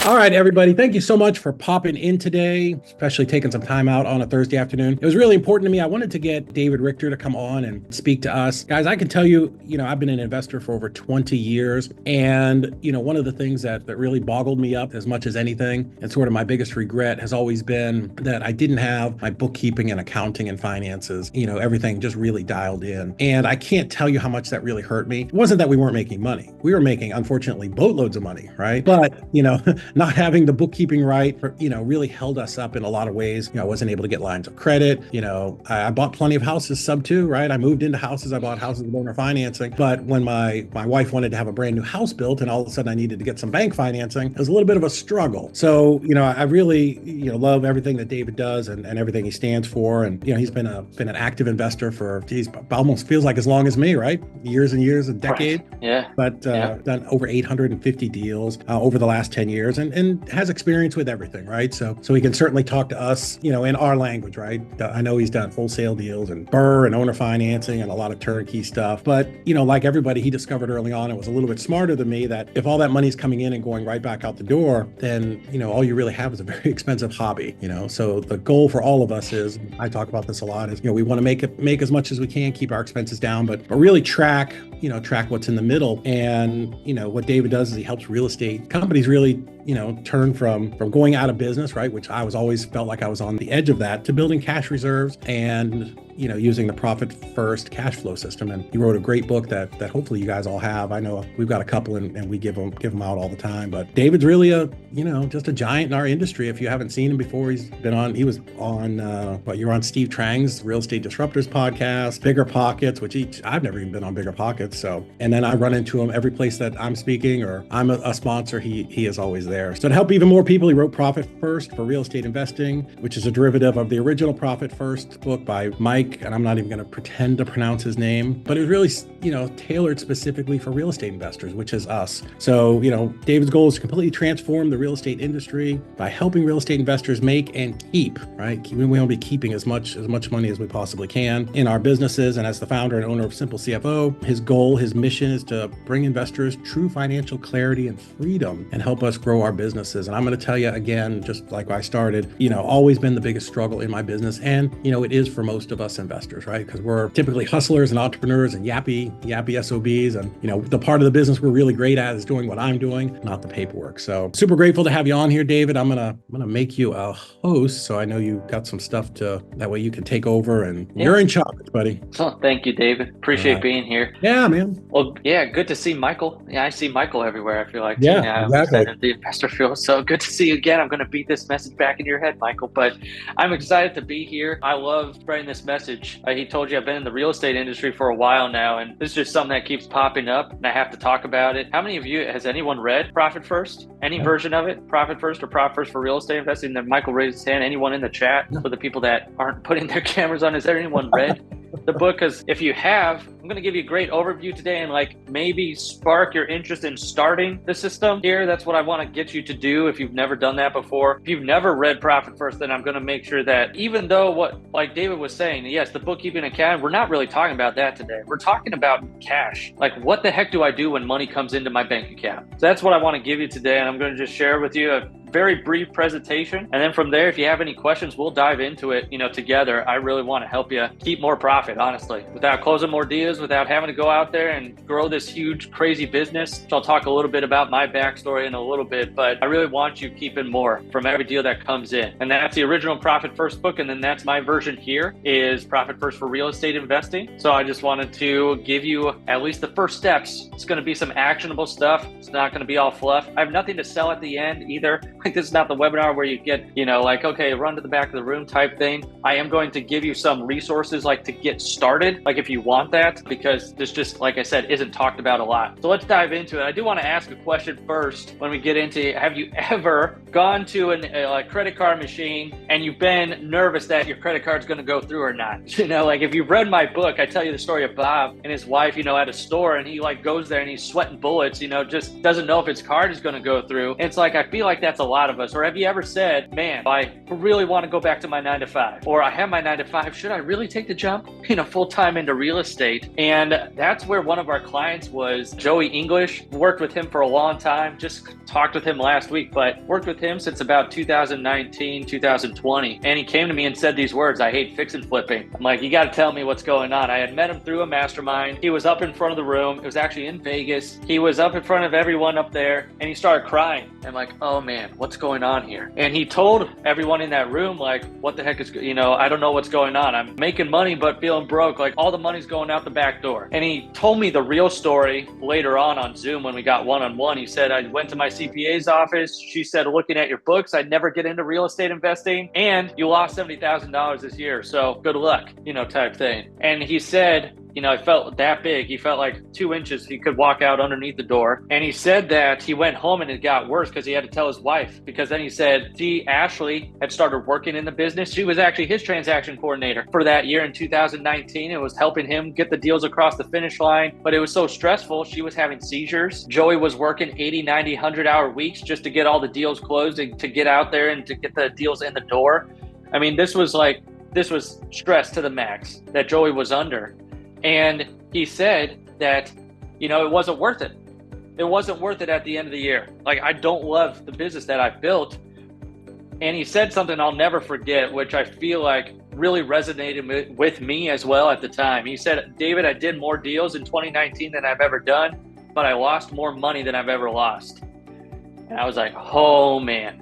All right, everybody, thank you so much for popping in today, especially taking some time out on a Thursday afternoon. It was really important to me. I wanted to get David Richter to come on and speak to us. Guys, I can tell you, I've been an investor for over 20 years. And, one of the things that really boggled me up as much as anything, and sort of my biggest regret has always been that I didn't have my bookkeeping and accounting and finances, everything just really dialed in. And I can't tell you how much that really hurt me. It wasn't that we weren't making money. We were making, unfortunately, boatloads of money, right? But, not having the bookkeeping right, really held us up in a lot of ways. I wasn't able to get lines of credit. I bought plenty of houses sub 2, right? I moved into houses. I bought houses with owner financing. But when my wife wanted to have a brand new house built and all of a sudden I needed to get some bank financing, it was a little bit of a struggle. So, I really, love everything that David does and everything he stands for. And, he's been an active investor for, almost feels like as long as me, right? Years and years, a decade. Right. Yeah. But done over 850 deals over the last 10 years and has experience with everything, right? So he can certainly talk to us, in our language, right? I know he's done wholesale deals and BRRRR and owner financing and a lot of turnkey stuff. But, like everybody, he discovered early on and was a little bit smarter than me that if all that money's coming in and going right back out the door, then, all you really have is a very expensive hobby, So the goal for all of us is, I talk about this a lot, is, we want to make as much as we can, keep our expenses down, but really track what's in the middle. And, what David does is he helps real estate companies really, turn from going out of business, right? Which I was always felt like I was on the edge of that, to building cash reserves and, using the profit first cash flow system. And he wrote a great book that hopefully you guys all have. I know we've got a couple and we give them out all the time, but David's really just a giant in our industry. If you haven't seen him before, he was on, you're on Steve Trang's Real Estate Disruptors podcast, Bigger Pockets, which I've never even been on Bigger Pockets. So, and then I run into him every place that I'm speaking or I'm a sponsor, he is always there. So to help even more people, he wrote Profit First for Real Estate Investing, which is a derivative of the original Profit First book by Mike, and I'm not even going to pretend to pronounce his name, but it was really, tailored specifically for real estate investors, which is us. So, David's goal is to completely transform the real estate industry by helping real estate investors make and keep, right? We want to be keeping as much money as we possibly can in our businesses. And as the founder and owner of Simple CFO, his mission is to bring investors true financial clarity and freedom and help us grow our businesses. And I'm going to tell you again, just like I started, always been the biggest struggle in my business. And, it is for most of us investors, right? Because we're typically hustlers and entrepreneurs and yappy SOBs. And, the part of the business we're really great at is doing what I'm doing, not the paperwork. So super grateful to have you on here, David. I'm going to make you a host. So I know you got some stuff that way you can take over and you're in charge, buddy. Oh, thank you, David. Appreciate being here. Yeah, man. Well, yeah, good to see Michael. Yeah, I see Michael everywhere, I feel like. Yeah, exactly. The investor field. So good to see you again. I'm going to beat this message back in your head, Michael, but I'm excited to be here. I love spreading this message. He told you I've been in the real estate industry for a while now, and this is just something that keeps popping up, and I have to talk about it. How many of you, has anyone read Profit First? Any version of it? Profit First or Profit First for Real Estate Investing? Then Michael raised his hand. Anyone in the chat? For the people that aren't putting their cameras on, is there anyone read the book? Because if you have, I'm going to give you a great overview today and maybe spark your interest in starting the system here. That's what I want to get you to do if you've never done that before. If you've never read Profit First, then I'm going to make sure that even though like David was saying, yes, the bookkeeping account, we're not really talking about that today. We're talking about cash. What the heck do I do when money comes into my bank account? So that's what I want to give you today. And I'm going to just share with you a very brief presentation. And then from there, if you have any questions, we'll dive into it, together. I really want to help you keep more profit, honestly, without closing more deals, without having to go out there and grow this huge, crazy business. So I'll talk a little bit about my backstory in a little bit, but I really want you keeping more from every deal that comes in. And that's the original Profit First book. And then that's my version here is Profit First for Real Estate Investing. So I just wanted to give you at least the first steps. It's going to be some actionable stuff. It's not going to be all fluff. I have nothing to sell at the end either. This is not the webinar where you get, okay, run to the back of the room type thing. I am going to give you some resources to get started, if you want that, because this just, like I said, isn't talked about a lot. So let's dive into it. I do want to ask a question first when we get into, have you ever gone to a credit card machine and you've been nervous that your credit card's going to go through or not? If you've read my book, I tell you the story of Bob and his wife, at a store, and he goes there and he's sweating bullets, just doesn't know if his card is going to go through. And it's I feel like that's a lot lot of us. Or have you ever said, man, I really want to go back to my 9 to 5, or I have my 9 to 5. Should I really take the jump, full time into real estate? And that's where one of our clients was, Joey English. Worked with him for a long time, just talked with him last week, but worked with him since about 2019, 2020. And he came to me and said these words, I hate fix and flipping. I'm like, you got to tell me what's going on. I had met him through a mastermind. He was up in front of the room. It was actually in Vegas. He was up in front of everyone up there and he started crying. I'm like, oh man, what's going on here? And he told everyone in that room, like, what the heck is, I don't know what's going on. I'm making money, but feeling broke. Like all the money's going out the back door. And he told me the real story later on Zoom when we got one-on-one. He said, I went to my CPA's office. She said, looking at your books, I'd never get into real estate investing. And you lost $70,000 this year. So good luck, type thing. And he said, I felt that big. He felt like 2 inches. He could walk out underneath the door. And he said that he went home and it got worse because he had to tell his wife. Because then he said, Ashley had started working in the business. She was actually his transaction coordinator for that year in 2019. It was helping him get the deals across the finish line. But it was so stressful. She was having seizures. Joey was working 80, 90, 100-hour weeks just to get all the deals closed and to get out there and to get the deals in the door. I mean, this was stress to the max that Joey was under. And he said that, it wasn't worth it. It wasn't worth it at the end of the year. Like, I don't love the business that I've built. And he said something I'll never forget, which I feel like really resonated with me as well at the time. He said, David, I did more deals in 2019 than I've ever done, but I lost more money than I've ever lost. And I was like, oh man,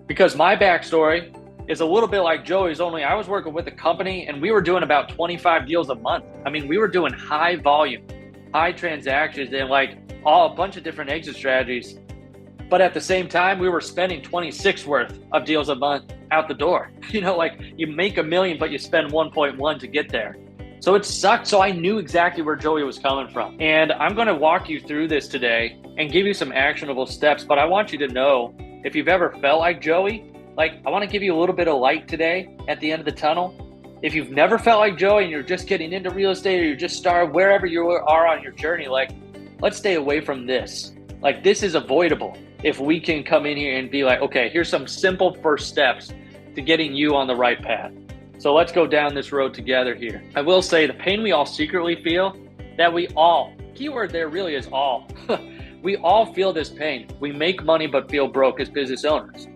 because my backstory is a little bit like Joey's, only I was working with a company and we were doing about 25 deals a month. I mean, we were doing high volume, high transactions and a bunch of different exit strategies. But at the same time, we were spending 26 worth of deals a month out the door. You make $1 million, but you spend 1.1 to get there. So it sucked. So I knew exactly where Joey was coming from. And I'm going to walk you through this today and give you some actionable steps. But I want you to know, if you've ever felt like Joey, I want to give you a little bit of light today at the end of the tunnel. If you've never felt like Joey and you're just getting into real estate or you're just starting wherever you are on your journey, let's stay away from this. This is avoidable if we can come in here and be like, okay, here's some simple first steps to getting you on the right path. So let's go down this road together here. I will say the pain we all secretly feel, that we all, keyword there really is all. We all feel this pain. We make money but feel broke as business owners.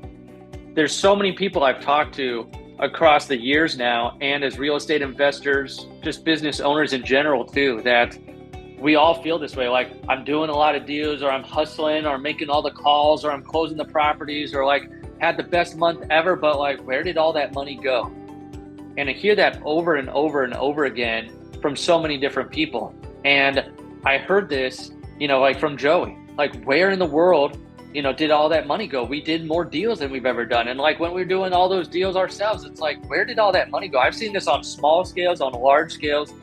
There's so many people I've talked to across the years now, and as real estate investors, just business owners in general too, that we all feel this way. I'm doing a lot of deals, or I'm hustling, or making all the calls, or I'm closing the properties, or had the best month ever, but where did all that money go? And I hear that over and over and over again from so many different people. And I heard this, from Joey, where in the world did all that money go? We did more deals than we've ever done. And when we were doing all those deals ourselves, it's where did all that money go? I've seen this on small scales, on large scales.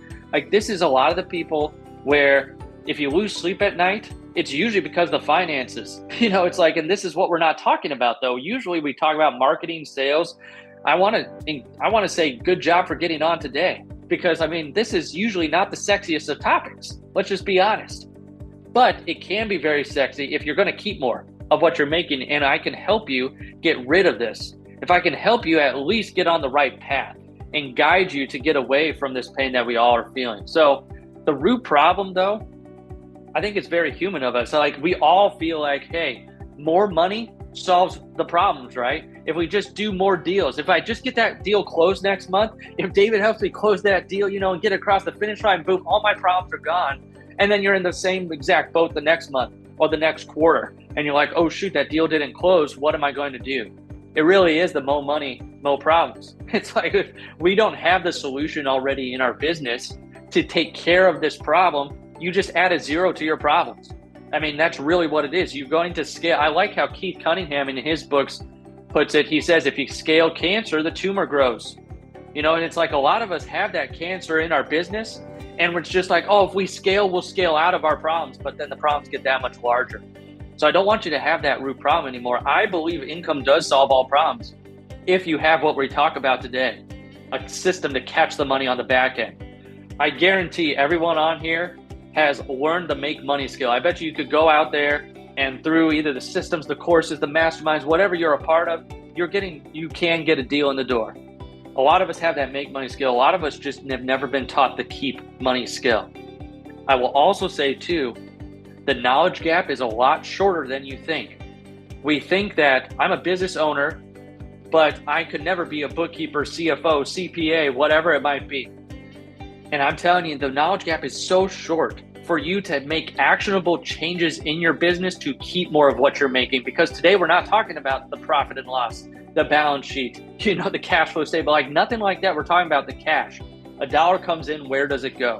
This is a lot of the people where if you lose sleep at night, it's usually because of the finances. And this is what we're not talking about though. Usually we talk about marketing, sales. I want to say good job for getting on today, because this is usually not the sexiest of topics. Let's just be honest. But it can be very sexy if you're going to keep more of what you're making, and I can help you get rid of this. If I can help you at least get on the right path and guide you to get away from this pain that we all are feeling. So the root problem though, I think it's very human of us. We all feel like, hey, more money solves the problems, right? If we just do more deals, if I just get that deal closed next month, if David helps me close that deal, and get across the finish line, boom, all my problems are gone. And then you're in the same exact boat the next month or the next quarter. And you're like, oh shoot, that deal didn't close. What am I going to do? It really is the mo money, mo problems. It's if we don't have the solution already in our business to take care of this problem, you just add a zero to your problems. That's really what it is. You're going to scale. I like how Keith Cunningham in his books puts it. He says, if you scale cancer, the tumor grows. And it's a lot of us have that cancer in our business, and we're just if we scale, we'll scale out of our problems, but then the problems get that much larger. So I don't want you to have that root problem anymore. I believe income does solve all problems if you have what we talk about today, a system to catch the money on the back end. I guarantee everyone on here has learned the make money skill. I bet you could go out there And through either the systems, the courses, the masterminds, whatever you're a part of, you can get a deal in the door. A lot of us have that make money skill. A lot of us just have never been taught the keep money skill. I will also say too, the knowledge gap is a lot shorter than you think. We think that I'm a business owner, but I could never be a bookkeeper, CFO, CPA, whatever it might be. And I'm telling you, the knowledge gap is so short for you to make actionable changes in your business to keep more of what you're making. Because today we're not talking about the profit and loss, the balance sheet, the cash flow statement, like nothing like that. We're talking about the cash. A dollar comes in, where does it go?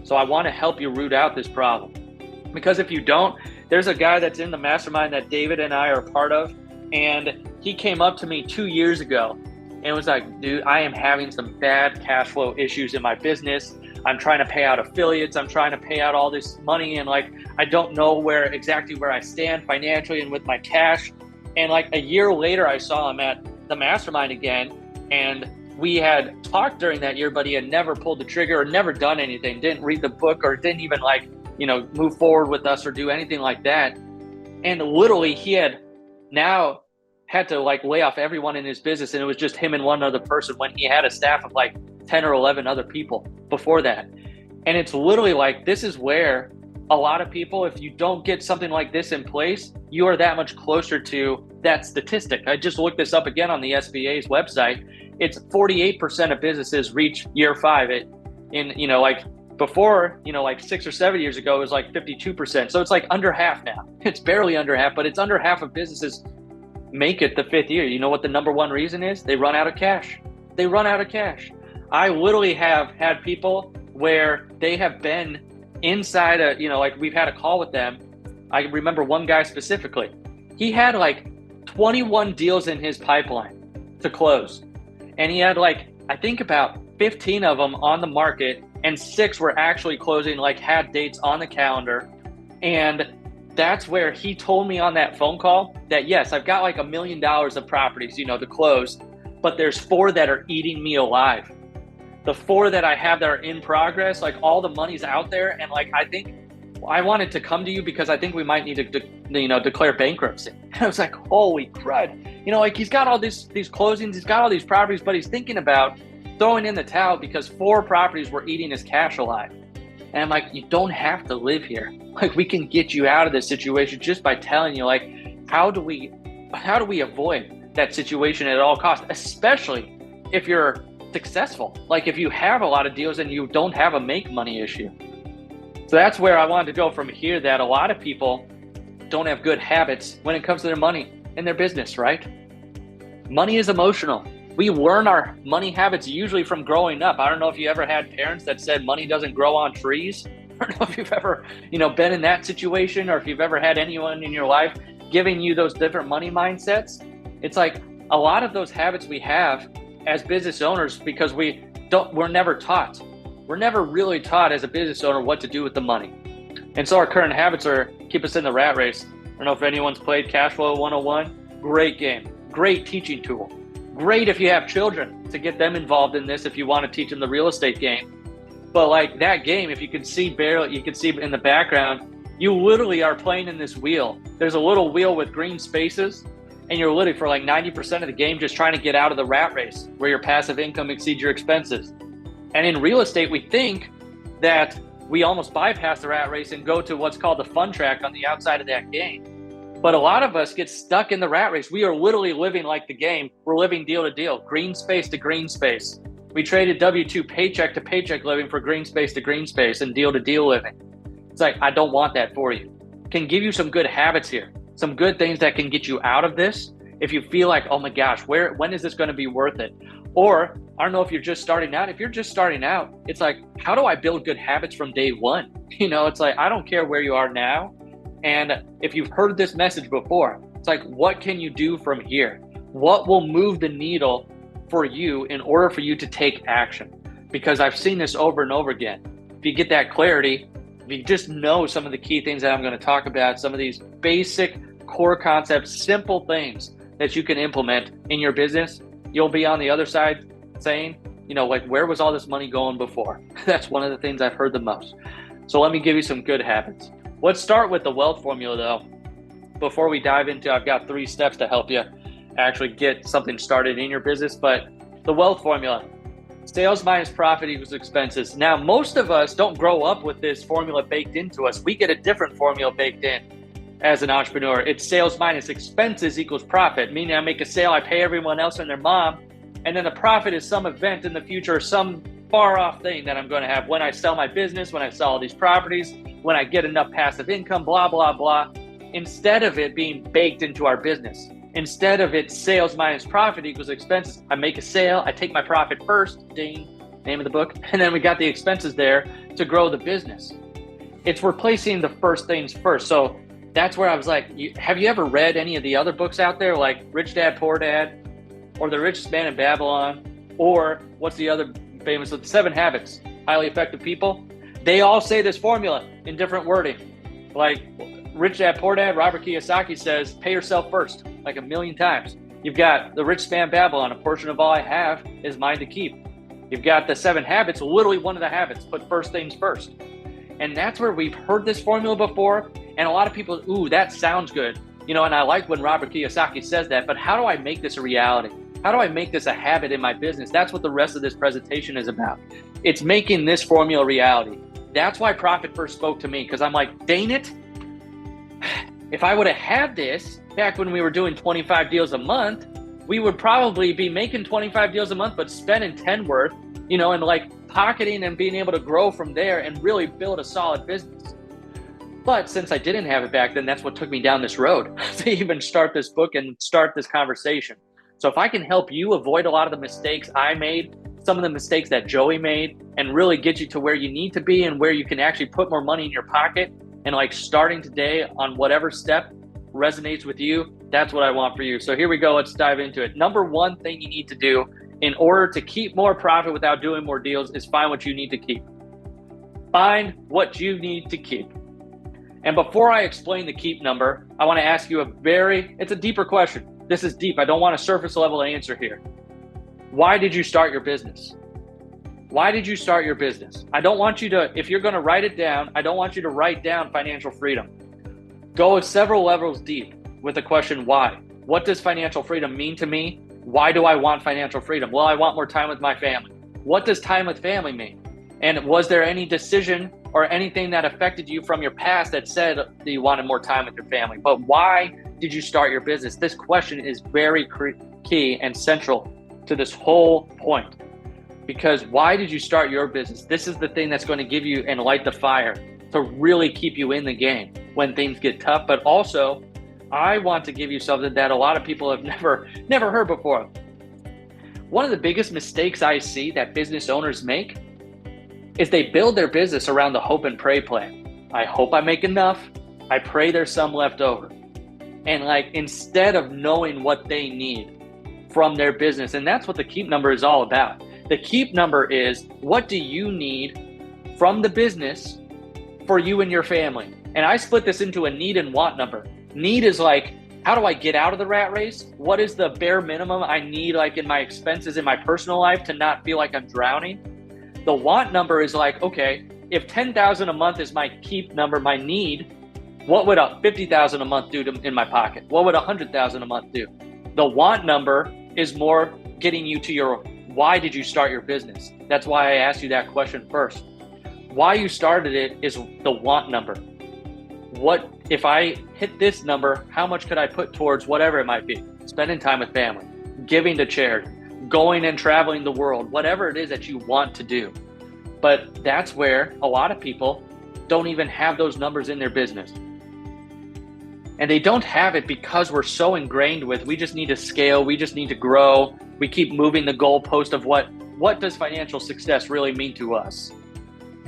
So I want to help you root out this problem. Because if you don't, there's a guy that's in the mastermind that David and I are a part of, and he came up to me 2 years ago and was like, dude, I am having some bad cash flow issues in my business. I'm trying to pay out affiliates. I'm trying to pay out all this money. And like, I don't know exactly where I stand financially and with my cash. And like a year later, I saw him at the mastermind again. And we had talked during that year, but he had never pulled the trigger or never done anything, didn't read the book or didn't even move forward with us or do anything like that. And literally he had now had to lay off everyone in his business. And it was just him and one other person when he had a staff of 10 or 11 other people before that. And it's literally this is where a lot of people, if you don't get something like this in place, you are that much closer to that statistic. I just looked this up again on the SBA's website. It's 48% of businesses reach year 5. Before, 6 or 7 years ago, it was 52%. So it's under half now. It's barely under half, but it's under half of businesses make it the 5th year. You know what the number one reason is? They run out of cash. They run out of cash. I literally have had people where they have been inside we've had a call with them. I remember one guy specifically. He had 21 deals in his pipeline to close. And he had I think about 15 of them on the market, and 6 were actually closing, had dates on the calendar. And that's where he told me on that phone call that, yes, I've got $1 million of properties, to close, but there's 4 that are eating me alive. The 4 that I have that are in progress, all the money's out there. And I think I wanted to come to you because I think we might need to, declare bankruptcy. And I was like, holy crud. He's got all these closings, he's got all these properties, but he's thinking about throwing in the towel because 4 properties were eating his cash alive. And I'm like, you don't have to live here. We can get you out of this situation just by telling you, how do we avoid that situation at all costs, especially if you're successful. If you have a lot of deals and you don't have a make money issue. So that's where I wanted to go from here, that a lot of people don't have good habits when it comes to their money and their business, right? Money is emotional. We learn our money habits usually from growing up. I don't know if you ever had parents that said money doesn't grow on trees. I don't know if you've ever, been in that situation, or if you've ever had anyone in your life giving you those different money mindsets. It's a lot of those habits we have as business owners because we're never taught. We're never really taught as a business owner what to do with the money. And so our current habits keep us in the rat race. I don't know if anyone's played Cash Flow 101. Great game, great teaching tool. Great if you have children to get them involved in this if you want to teach them the real estate game. But that game, if you can see in the background, you literally are playing in this wheel. There's a little wheel with green spaces, and you're literally for 90% of the game just trying to get out of the rat race where your passive income exceeds your expenses. And in real estate, we think that we almost bypass the rat race and go to what's called the fun track on the outside of that game. But a lot of us get stuck in the rat race. We are literally living like the game. We're living deal to deal, green space to green space. We traded W-2 paycheck to paycheck living for green space to green space and deal to deal living. It's I don't want that for you. Can give you some good habits here, some good things that can get you out of this. If you feel oh my gosh, when is this going to be worth it? Or I don't know if you're just starting out. If you're just starting out, it's how do I build good habits from day one? It's I don't care where you are now. And if you've heard this message before, it's what can you do from here? What will move the needle for you in order for you to take action? Because I've seen this over and over again. If you get that clarity, if you just know some of the key things that I'm going to talk about, some of these basic core concepts, simple things that you can implement in your business, you'll be on the other side saying, where was all this money going before? That's one of the things I've heard the most. So let me give you some good habits. Let's start with the wealth formula though. before we dive into, I've got 3 steps to help you actually get something started in your business. But the wealth formula, sales minus profit equals expenses. Now, most of us don't grow up with this formula baked into us. We get a different formula baked in as an entrepreneur. It's sales minus expenses equals profit, meaning I make a sale, I pay everyone else and their mom, and then the profit is some event in the future, some far off thing that I'm going to have when I sell my business, when I sell all these properties, when I get enough passive income, blah, blah, blah. Instead of it being baked into our business, instead of it sales minus profit equals expenses, I make a sale, I take my profit first, ding, name of the book, and then we got the expenses there to grow the business. It's replacing the first things first. So that's where I was like, have you ever read any of the other books out there, like Rich Dad, Poor Dad, or The Richest Man in Babylon, or what's the other famous, The 7 Habits, Highly Effective People? They all say this formula in different wording. Like Rich Dad, Poor Dad, Robert Kiyosaki says, pay yourself first, like 1,000,000 times. You've got The Richest Man in Babylon, a portion of all I have is mine to keep. You've got The 7 Habits, literally one of the habits, put first things first. And that's where we've heard this formula before. And a lot of people, ooh, that sounds good. You know, and I like when Robert Kiyosaki says that, but how do I make this a reality? How do I make this a habit in my business? That's what the rest of this presentation is about. It's making this formula reality. That's why Profit First spoke to me, because I'm like, dang it. If I would have had this back when we were doing 25 deals a month, we would probably be making 25 deals a month, but spending 10 worth, you know, and like pocketing and being able to grow from there and really build a solid business. But since I didn't have it back then, that's what took me down this road to even start this book and start this conversation. So if I can help you avoid a lot of the mistakes I made, some of the mistakes that Joey made, and really get you to where you need to be and where you can actually put more money in your pocket, and like starting today on whatever step resonates with you, that's what I want for you. So here we go. Let's dive into it. Number 1 thing you need to do in order to keep more profit without doing more deals is find what you need to keep. Find what you need to keep. And before I explain the keep number, I want to ask you it's a deeper question. This is deep. I don't want a surface level answer here. Why did you start your business? Why did you start your business? I don't want you to, if you're going to write it down, I don't want you to write down financial freedom. Go several levels deep with the question, why? What does financial freedom mean to me? Why do I want financial freedom? Well, I want more time with my family. What does time with family mean? And was there any decision or anything that affected you from your past that said that you wanted more time with your family? But why did you start your business? This question is very key and central to this whole point. Because why did you start your business? This is the thing that's going to give you and light the fire to really keep you in the game when things get tough. But also, I want to give you something that a lot of people have never heard before. One of the biggest mistakes I see that business owners make is they build their business around the hope and pray plan. I hope I make enough. I pray there's some left over. And like, instead of knowing what they need from their business, and that's what the keep number is all about. The keep number is, what do you need from the business for you and your family? And I split this into a need and want number. Need is like, how do I get out of the rat race? What is the bare minimum I need, like in my expenses in my personal life, to not feel like I'm drowning? The want number is like, okay, if 10,000 a month is my keep number, my need, what would a 50,000 a month do in my pocket? What would 100,000 a month do? The want number is more getting you to your why did you start your business? That's why I asked you that question first. Why you started it is the want number. What if I hit this number, how much could I put towards whatever it might be? Spending time with family, giving to charity, going and traveling the world, whatever it is that you want to do. But that's where a lot of people don't even have those numbers in their business. And they don't have it because we're so ingrained with, we just need to scale, we just need to grow. We keep moving the goalpost of what does financial success really mean to us?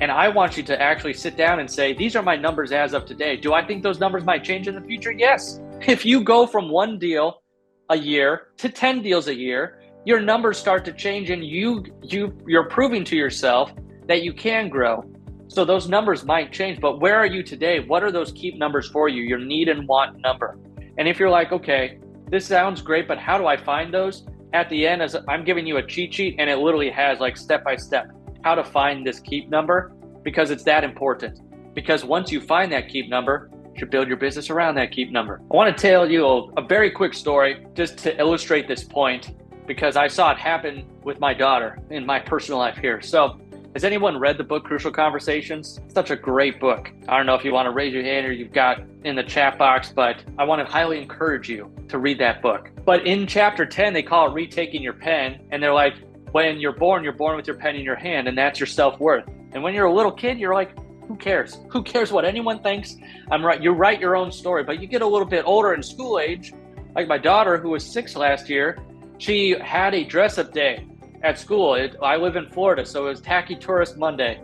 And I want you to actually sit down and say, these are my numbers as of today. Do I think those numbers might change in the future? Yes. If you go from 1 deal a year to 10 deals a year, your numbers start to change, and you're proving to yourself that you can grow. So those numbers might change, but where are you today? What are those keep numbers for you? Your need and want number. And if you're like, okay, this sounds great, but how do I find those? At the end, as I'm giving you a cheat sheet, and it literally has like step-by-step how to find this keep number, because it's that important. Because once you find that keep number, should build your business around that keep number. I want to tell you a very quick story just to illustrate this point, because I saw it happen with my daughter in my personal life here. So has anyone read the book Crucial Conversations? Such a great book. I don't know if you want to raise your hand or you've got in the chat box, but I want to highly encourage you to read that book. But in chapter 10, they call it retaking your pen. And they're like, when you're born with your pen in your hand, and that's your self-worth. And when you're a little kid, you're like, who cares? Who cares what anyone thinks? I'm right. You write your own story. But you get a little bit older in school age, like my daughter, who was 6 last year, she had a dress-up day at school. I live in Florida, so it was Tacky Tourist Monday.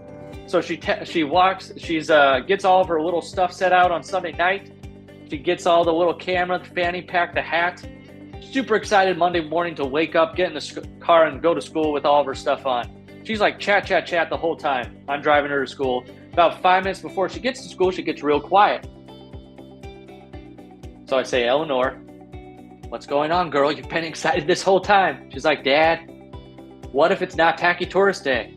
So she gets all of her little stuff set out on Sunday night. She gets all the little camera, the fanny pack, the hat. Super excited Monday morning to wake up, get in the car, and go to school with all of her stuff on. She's like chat the whole time. I'm driving her to school. About 5 minutes before she gets to school, she gets real quiet. So I say, Eleanor, what's going on, girl? You've been excited this whole time. She's like, Dad, what if it's not Tacky Tourist Day?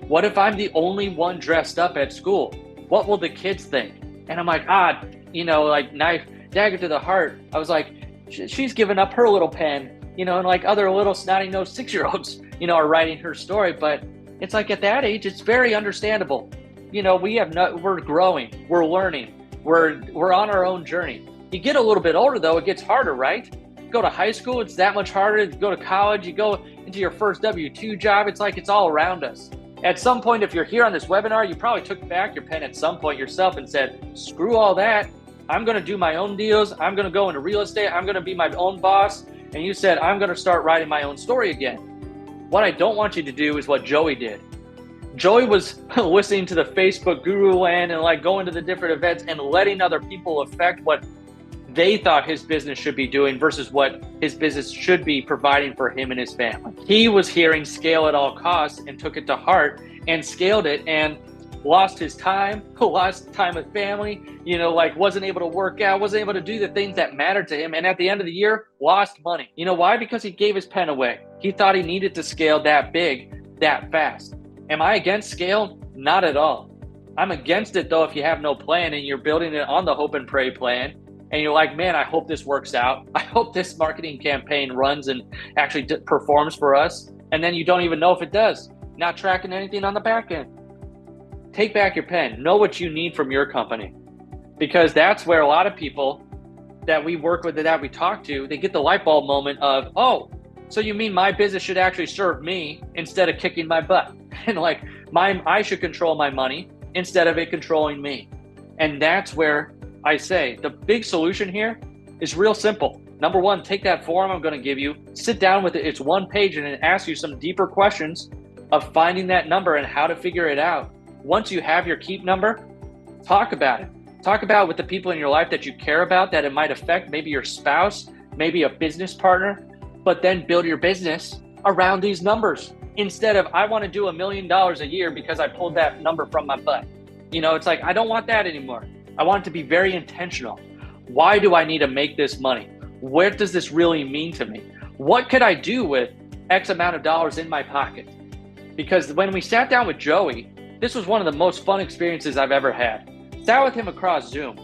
What if I'm the only one dressed up at school? What will the kids think? And I'm like, like knife, dagger to the heart. I was like, she's given up her little pen, and like other little snotty-nosed 6-year-olds, are writing her story. But it's like at that age, it's very understandable. We're growing, we're learning, we're on our own journey. You get a little bit older though, it gets harder, right? Go to high school, it's that much harder. Go to college, you go into your first W-2 job, it's like it's all around us. At some point, if you're here on this webinar, you probably took back your pen at some point yourself and said, screw all that. I'm going to do my own deals. I'm going to go into real estate. I'm going to be my own boss. And you said, I'm going to start writing my own story again. What I don't want you to do is what Joey did. Joey was listening to the Facebook guru land and like going to the different events and letting other people affect what they thought his business should be doing versus what his business should be providing for him and his family. He was hearing scale at all costs and took it to heart and scaled it and lost his time, lost time with family, wasn't able to work out, wasn't able to do the things that mattered to him. And at the end of the year, lost money. You know why? Because he gave his pen away. He thought he needed to scale that big, that fast. Am I against scale? Not at all. I'm against it though if you have no plan and you're building it on the hope and pray plan. And you're like, man, I hope this works out. I hope this marketing campaign runs and actually performs for us. And then you don't even know if it does. Not tracking anything on the back end. Take back your pen. Know what you need from your company. Because that's where a lot of people that we work with, that we talk to, they get the light bulb moment of, oh, so you mean my business should actually serve me instead of kicking my butt? And like, I should control my money instead of it controlling me. And that's where I say the big solution here is real simple. Number one, take that form I'm going to give you, sit down with it. It's 1 page and it asks you some deeper questions of finding that number and how to figure it out. Once you have your keep number, talk about it. Talk about it with the people in your life that you care about, that it might affect, maybe your spouse, maybe a business partner, but then build your business around these numbers instead of, I want to do $1 million a year because I pulled that number from my butt. It's like, I don't want that anymore. I want it to be very intentional. Why do I need to make this money? What does this really mean to me? What could I do with X amount of dollars in my pocket? Because when we sat down with Joey, this was one of the most fun experiences I've ever had. Sat with him across Zoom.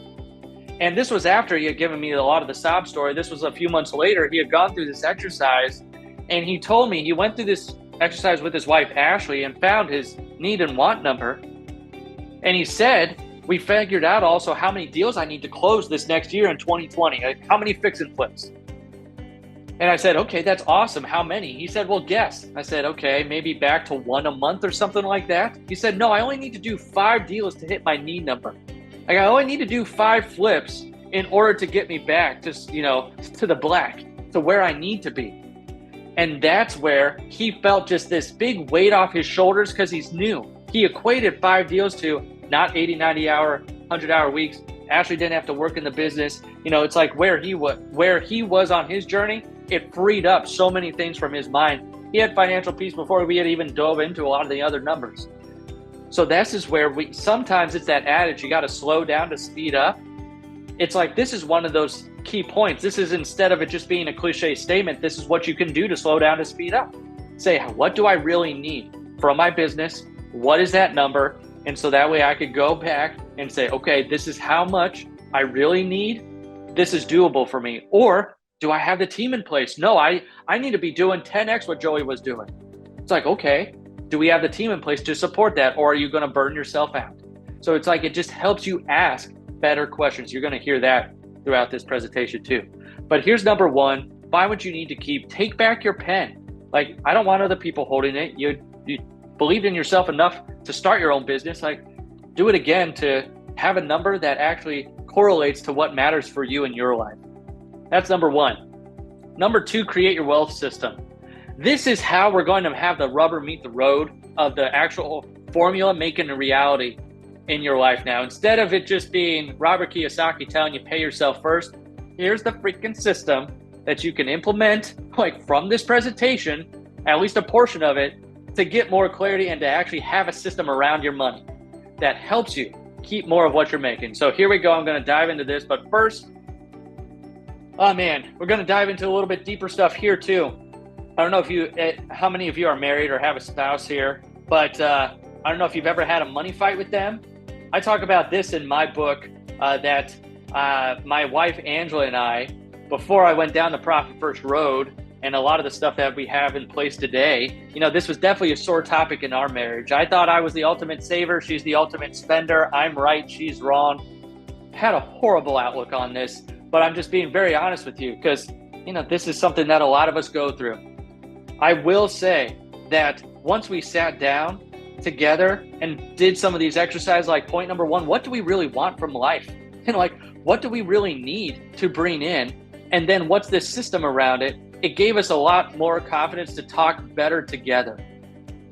And this was after he had given me a lot of the sob story. This was a few months later. He had gone through this exercise and he told me he went through this exercise with his wife, Ashley, and found his need and want number. And he said, we figured out also how many deals I need to close this next year in 2020. Like, how many fix and flips? And I said, okay, that's awesome. How many? He said, well, guess. I said, okay, maybe back to 1 a month or something like that. He said, no, I only need to do 5 deals to hit my need number. Like, I only need to do 5 flips in order to get me back to, to the black, to where I need to be. And that's where he felt just this big weight off his shoulders because he's new. He equated 5 deals to not 80, 90 hour, 100-hour weeks. Ashley didn't have to work in the business. It's like where he was on his journey, it freed up so many things from his mind. He had financial peace before we had even dove into a lot of the other numbers. So this is where sometimes it's that adage, you got to slow down to speed up. It's like, this is one of those key points. This is, instead of it just being a cliche statement, this is what you can do to slow down to speed up. Say, what do I really need from my business? What is that number? And so that way I could go back and say, okay, this is how much I really need? This is doable for me. Or do I have the team in place? No, I need to be doing 10x what Joey was doing. It's like, okay, do we have the team in place to support that? Or are you going to burn yourself out? So it's like, it just helps you ask better questions. You're going to hear that throughout this presentation too. But here's number one, find what you need to keep. Take back your pen. Like, I don't want other people holding it. You believed in yourself enough to start your own business. Like, do it again to have a number that actually correlates to what matters for you in your life. That's number one. Number two, create your wealth system. This is how we're going to have the rubber meet the road of the actual formula making a reality in your life now. Instead of it just being Robert Kiyosaki telling you pay yourself first, here's the freaking system that you can implement, like from this presentation, at least a portion of it, to get more clarity and to actually have a system around your money that helps you keep more of what you're making. So here we go. I'm going to dive into this, but first, oh man, we're going to dive into a little bit deeper stuff here too. I don't know how many of you are married or have a spouse here, but I don't know if you've ever had a money fight with them. I talk about this in my book that my wife, Angela, and I, before I went down the Profit First road and a lot of the stuff that we have in place today, this was definitely a sore topic in our marriage. I thought I was the ultimate saver. She's the ultimate spender. I'm right. She's wrong. Had a horrible outlook on this, but I'm just being very honest with you because, this is something that a lot of us go through. I will say that once we sat down together and did some of these exercises, like point number one, what do we really want from life? What do we really need to bring in? And then what's this system around it? It gave us a lot more confidence to talk better together.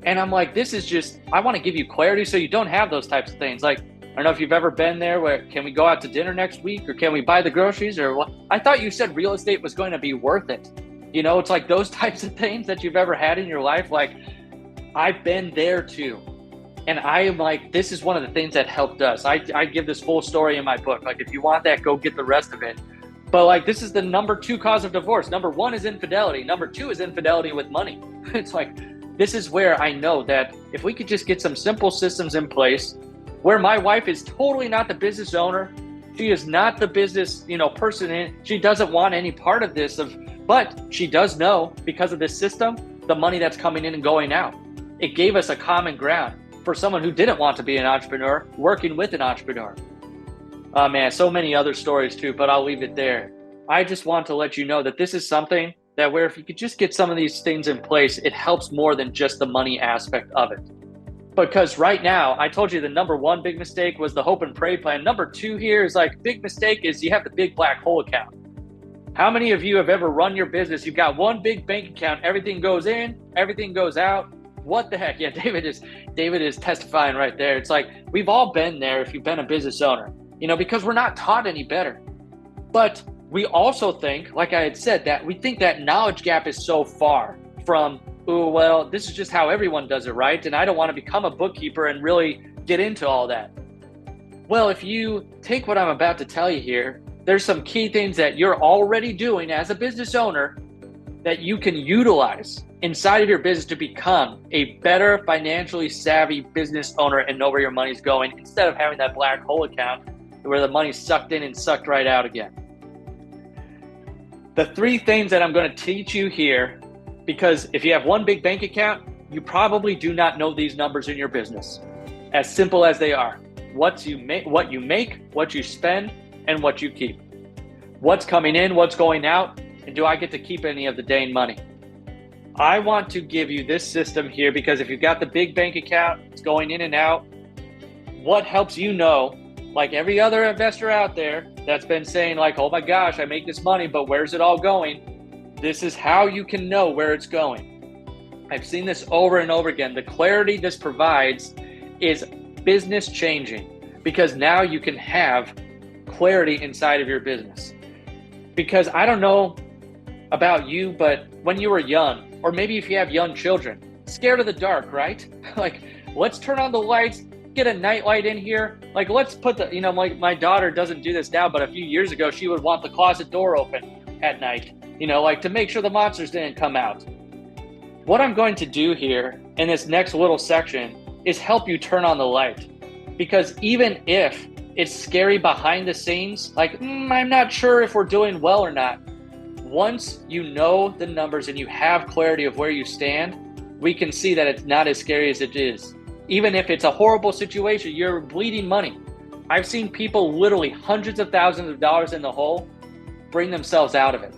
And I'm like, this is just, I want to give you clarity so you don't have those types of things. Like, I don't know if you've ever been there where, can we go out to dinner next week or can we buy the groceries or what? I thought you said real estate was going to be worth it. It's like those types of things that you've ever had in your life. Like, I've been there too. And I am like, this is one of the things that helped us. I give this full story in my book. Like, if you want that, go get the rest of it. But like, this is the number two cause of divorce. Number one is infidelity. Number two is infidelity with money. It's like, this is where I know that if we could just get some simple systems in place where my wife is totally not the business owner. She is not the business, person. She doesn't want any part of this, but she does know because of this system, the money that's coming in and going out. It gave us a common ground for someone who didn't want to be an entrepreneur, working with an entrepreneur. Oh man, so many other stories too, but I'll leave it there. I just want to let you know that this is something that where if you could just get some of these things in place, it helps more than just the money aspect of it. Because right now, I told you the number one big mistake was the hope and pray plan. Number two here is like, big mistake is you have the big black hole account. How many of you have ever run your business? You've got one big bank account, everything goes in, everything goes out. What the heck? Yeah, David is testifying right there. It's like, we've all been there if you've been a business owner, because we're not taught any better. But we also think, like I had said, that we think that knowledge gap is so far from, oh, well, this is just how everyone does it, right? And I don't want to become a bookkeeper and really get into all that. Well, if you take what I'm about to tell you here, there's some key things that you're already doing as a business owner that you can utilize inside of your business to become a better financially savvy business owner and know where your money's going instead of having that black hole account where the money's sucked in and sucked right out again. The three things that I'm going to teach you here, because if you have one big bank account, you probably do not know these numbers in your business. As simple as they are. What you make, what you spend, and what you keep. What's coming in, what's going out, and do I get to keep any of the dang money? I want to give you this system here because if you've got the big bank account, it's going in and out. What helps you know, like every other investor out there that's been saying like, oh my gosh, I make this money, but where's it all going? This is how you can know where it's going. I've seen this over and over again. The clarity this provides is business changing because now you can have clarity inside of your business. Because I don't know about you, but when you were young, or maybe if you have young children, scared of the dark, right? Like, let's turn on the lights, get a night light in here. Like, let's put the, like my daughter doesn't do this now, but a few years ago, she would want the closet door open at night, like to make sure the monsters didn't come out. What I'm going to do here in this next little section is help you turn on the light. Because even if it's scary behind the scenes. Like, I'm not sure if we're doing well or not. Once you know the numbers and you have clarity of where you stand, we can see that it's not as scary as it is. Even if it's a horrible situation, you're bleeding money. I've seen people literally hundreds of thousands of dollars in the hole bring themselves out of it.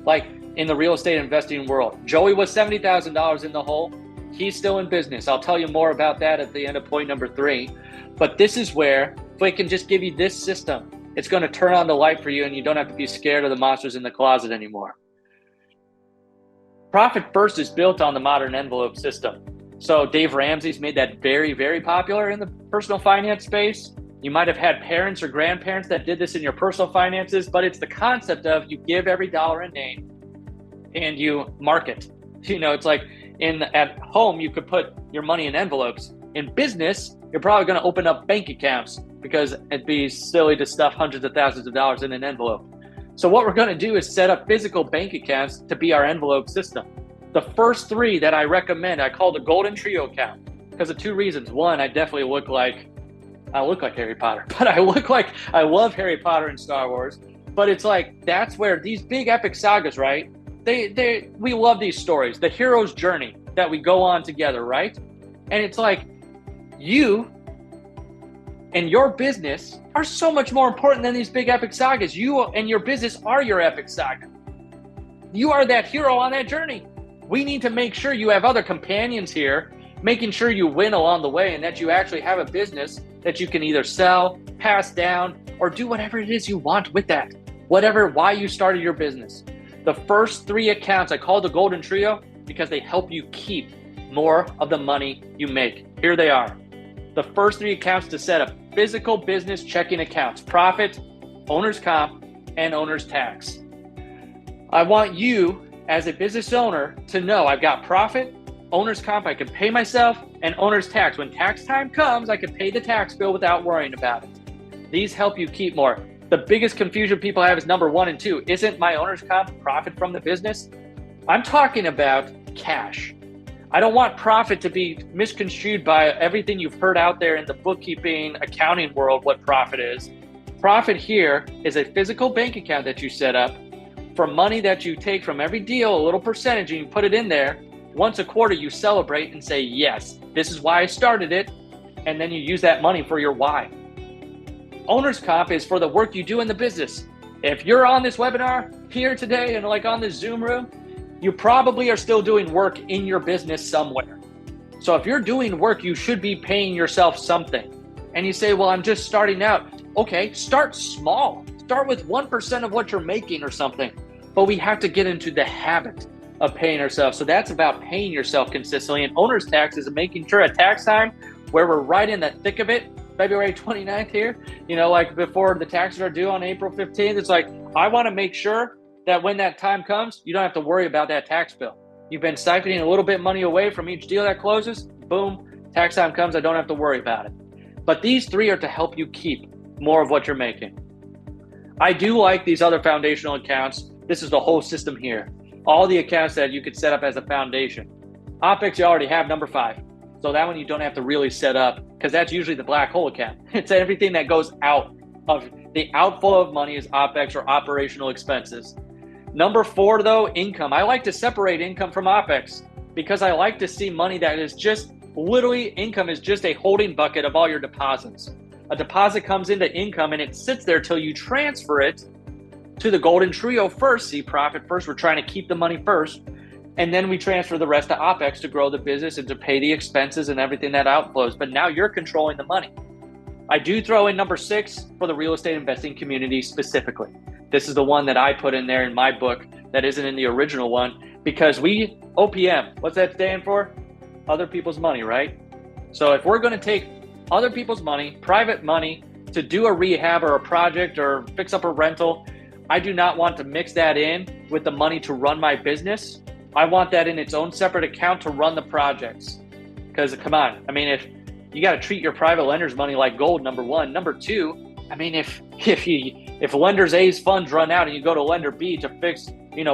Like in the real estate investing world, Joey was $70,000 in the hole. He's still in business. I'll tell you more about that at the end of point number 3. But this is where, if we can just give you this system, it's going to turn on the light for you and you don't have to be scared of the monsters in the closet anymore. Profit First is built on the modern envelope system. So Dave Ramsey's made that very, very popular in the personal finance space. You might have had parents or grandparents that did this in your personal finances, but it's the concept of you give every dollar a name and you mark it. It's like at home, you could put your money in envelopes. In business, you're probably going to open up bank accounts because it'd be silly to stuff hundreds of thousands of dollars in an envelope. So what we're going to do is set up physical bank accounts to be our envelope system. The first 3 that I recommend, I call the Golden Trio account because of 2 reasons. One, I definitely look like Harry Potter, but I love Harry Potter and Star Wars. But it's like, that's where these big epic sagas, right? We love these stories, the hero's journey that we go on together, right? And it's like, you and your business are so much more important than these big epic sagas. You and your business are your epic saga. You are that hero on that journey. We need to make sure you have other companions here, making sure you win along the way and that you actually have a business that you can either sell, pass down, or do whatever it is you want with that. Why you started your business. The first 3 accounts I call the Golden Trio because they help you keep more of the money you make. Here they are. The first 3 accounts to set up physical business checking accounts: profit, owner's comp, and owner's tax. I want you as a business owner to know I've got profit, owner's comp, I can pay myself, and owner's tax. When tax time comes, I can pay the tax bill without worrying about it. These help you keep more. The biggest confusion people have is number 1 and 2. Isn't my owner's comp profit from the business? I'm talking about cash. I don't want profit to be misconstrued by everything you've heard out there in the bookkeeping, accounting world, what profit is. Profit here is a physical bank account that you set up for money that you take from every deal, a little percentage, and you put it in there. Once a quarter, you celebrate and say, yes, this is why I started it. And then you use that money for your why. Owner's comp is for the work you do in the business. If you're on this webinar here today and like on this Zoom room, you probably are still doing work in your business somewhere. So if you're doing work, you should be paying yourself something. And you say, well, I'm just starting out. Okay, start small. Start with 1% of what you're making or something. But we have to get into the habit of paying ourselves. So that's about paying yourself consistently. And owner's tax is making sure at tax time, where we're right in the thick of it, February 29th here, like before the taxes are due on April 15th, it's like, I want to make sure that when that time comes, you don't have to worry about that tax bill. You've been siphoning a little bit of money away from each deal that closes, boom, tax time comes, I don't have to worry about it. But these 3 are to help you keep more of what you're making. I do like these other foundational accounts. This is the whole system here. All the accounts that you could set up as a foundation. OPEX you already have, number 5. So that one you don't have to really set up because that's usually the black hole account. It's everything that goes out of the outflow of money is OPEX or operational expenses. Number 4 though, income. I like to separate income from OPEX because I like to see money that is just literally income is just a holding bucket of all your deposits. A deposit comes into income and it sits there till you transfer it to the Golden Trio first. See, profit first. We're trying to keep the money first. And then we transfer the rest to OPEX to grow the business and to pay the expenses and everything that outflows. But now you're controlling the money. I do throw in number 6 for the real estate investing community specifically. This is the one that I put in there in my book that isn't in the original one because OPM, what's that stand for? Other people's money, right? So if we're going to take other people's money, private money, to do a rehab or a project or fix up a rental, I do not want to mix that in with the money to run my business. I want that in its own separate account to run the projects. Because come on, I mean, if you got to treat your private lender's money like gold, number 1. Number 2, I mean, if lender A's funds run out and you go to lender B to fix,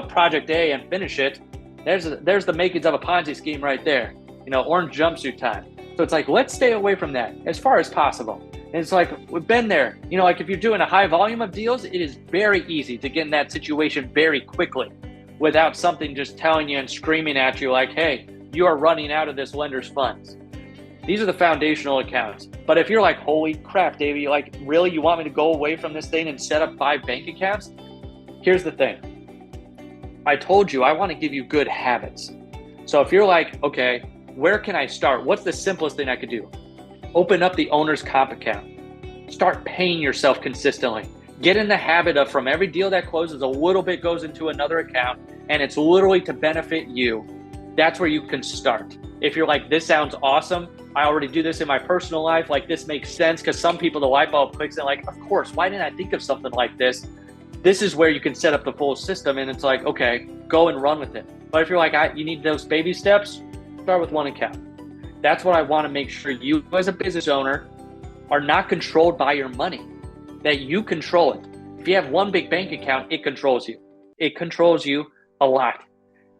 project A and finish it, there's the makings of a Ponzi scheme right there. Orange jumpsuit time. So it's like, let's stay away from that as far as possible. And it's like, we've been there. You know, like if you're doing a high volume of deals, it is very easy to get in that situation very quickly without something just telling you and screaming at you like, hey, you are running out of this lender's funds. These are the foundational accounts. But if you're like, holy crap, Davey, like really, you want me to go away from this thing and set up 5 bank accounts? Here's the thing. I told you, I want to give you good habits. So if you're like, okay, where can I start? What's the simplest thing I could do? Open up the owner's comp account. Start paying yourself consistently. Get in the habit of from every deal that closes, a little bit goes into another account, and it's literally to benefit you. That's where you can start. If you're like, this sounds awesome, I already do this in my personal life, like this makes sense, because some people, the light bulb clicks and like, of course, why didn't I think of something like this? This is where you can set up the full system, and it's like, okay, go and run with it. But if you're like, you need those baby steps, start with 1 account. That's what I want to make sure you as a business owner are not controlled by your money, that you control it. If you have 1 big bank account, it controls you. It controls you a lot.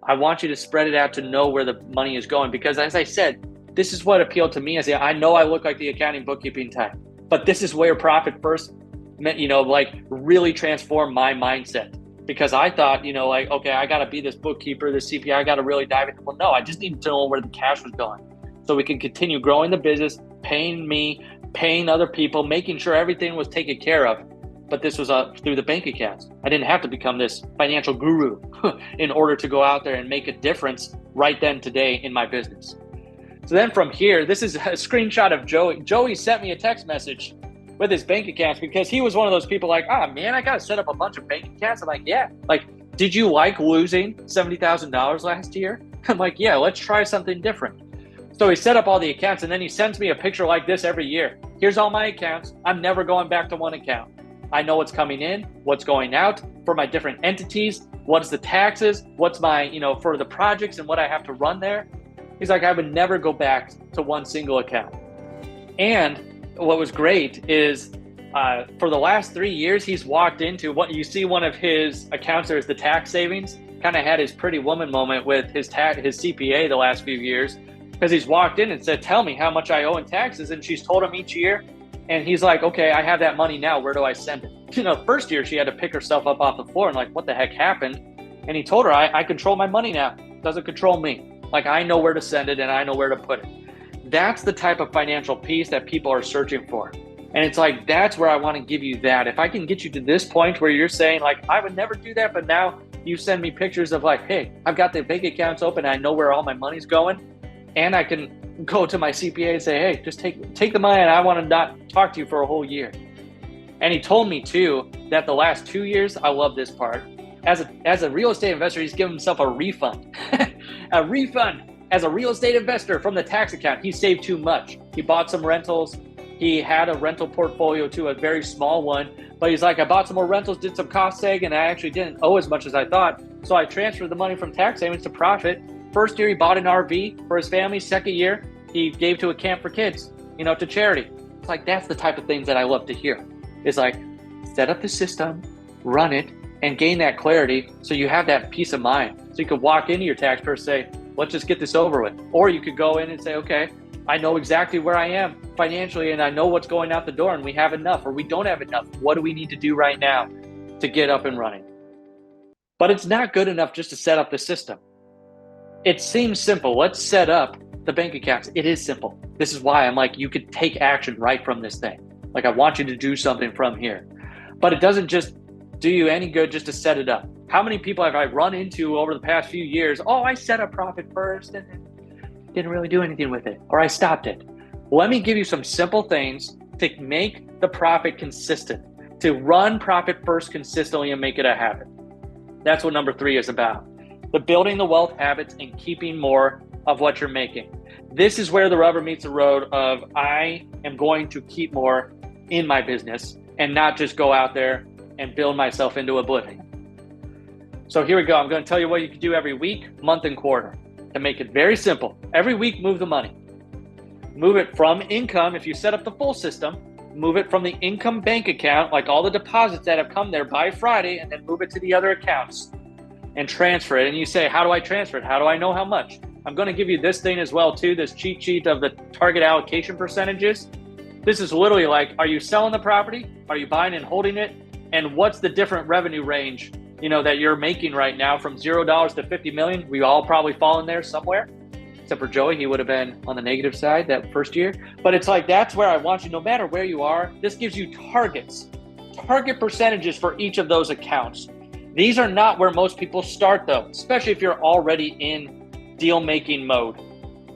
I want you to spread it out to know where the money is going, because as I said, this is what appealed to me. I know I look like the accounting bookkeeping type, but this is where profit first, you know, like really transformed my mindset, because I thought, you know, like, okay, I got to be this bookkeeper, this CPA, I got to really dive in. Well, no, I just needed to know where the cash was going so we can continue growing the business, paying me, paying other people, making sure everything was taken care of. But this was through the bank accounts. I didn't have to become this financial guru in order to go out there and make a difference right then today in my business. So then from here, this is a screenshot of Joey. Joey sent me a text message with his bank accounts, because he was one of those people like, man, I got to set up a bunch of bank accounts. I'm like, yeah. Like, did you like losing $70,000 last year? I'm like, yeah, let's try something different. So he set up all the accounts, and then he sends me a picture like this every year. Here's all my accounts. I'm never going back to 1 account. I know what's coming in, what's going out for my different entities, what's the taxes, what's my, you know, for the projects and what I have to run there. He's like, I would never go back to 1 single account. And what was great is for the last 3 years, he's walked into what you see one of his accounts there is the tax savings, kind of had his pretty woman moment with his CPA the last few years, because he's walked in and said, tell me how much I owe in taxes. And she's told him each year. And he's like, okay, I have that money now. Where do I send it? You know, first year she had to pick herself up off the floor and like, what the heck happened? And he told her, I control my money now. It doesn't control me. Like, I know where to send it and I know where to put it. That's the type of financial peace that people are searching for. And it's like, that's where I want to give you that. If I can get you to this point where you're saying like, I would never do that, but now you send me pictures of like, hey, I've got the bank accounts open. I know where all my money's going. And I can go to my CPA and say, hey, just take the money and I want to not talk to you for a whole year. And he told me too, that the last 2 years, I love this part. As a real estate investor, he's given himself a refund. A refund as a real estate investor from the tax account. He saved too much. He bought some rentals. He had a rental portfolio too, a very small one. But he's like, I bought some more rentals, did some cost seg, and I actually didn't owe as much as I thought. So I transferred the money from tax savings to profit. First year, he bought an RV for his family. Second year, he gave to a camp for kids, you know, to charity. It's like, that's the type of things that I love to hear. It's like, set up the system, run it, and gain that clarity so you have that peace of mind. So you could walk into your tax person and say, let's just get this over with. Or you could go in and say, okay, I know exactly where I am financially and I know what's going out the door and we have enough or we don't have enough. What do we need to do right now to get up and running? But it's not good enough just to set up the system. It seems simple. Let's set up the bank accounts. It is simple. This is why I'm like, you could take action right from this thing. Like, I want you to do something from here. But it doesn't just do you any good just to set it up. How many people have I run into over the past few years? Oh, I set up profit first and didn't really do anything with it, or I stopped it. Let me give you some simple things to make the profit consistent, to run profit first consistently and make it a habit. That's what number 3 is about. The building the wealth habits and keeping more of what you're making. This is where the rubber meets the road of I am going to keep more in my business and not just go out there and build myself into oblivion. So here we go. I'm going to tell you what you can do every week, month, and quarter to make it very simple. Every week, move the money. Move it from income. If you set up the full system, move it from the income bank account, like all the deposits that have come there by Friday, and then move it to the other accounts and transfer it. And you say, how do I transfer it? How do I know how much? I'm going to give you this thing as well too, this cheat sheet of the target allocation percentages. This is literally like, are you selling the property? Are you buying and holding it? And what's the different revenue range, that you're making right now from $0 to 50 million? We all probably fall in there somewhere, except for Joey. He would have been on the negative side that first year. But it's like, that's where I want you, no matter where you are, this gives you target percentages for each of those accounts. These are not where most people start though, especially if you're already in deal making mode.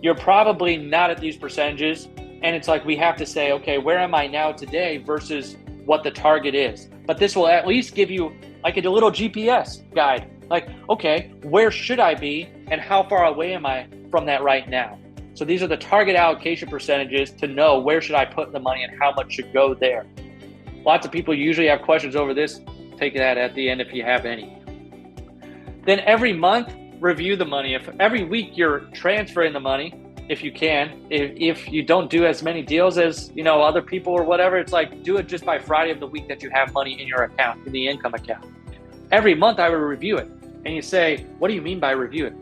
You're probably not at these percentages. And it's like, we have to say, okay, where am I now today versus what the target is? But this will at least give you like a little GPS guide. Like, okay, where should I be and how far away am I from that right now? So these are the target allocation percentages to know where should I put the money and how much should go there. Lots of people usually have questions over this. Take that at the end if you have any. Then every month, review the money. If every week you're transferring the money, if you can, if you don't do as many deals as other people or whatever, it's like, do it just by Friday of the week that you have money in your account, in the income account. Every month I would review it. And you say, what do you mean by review it?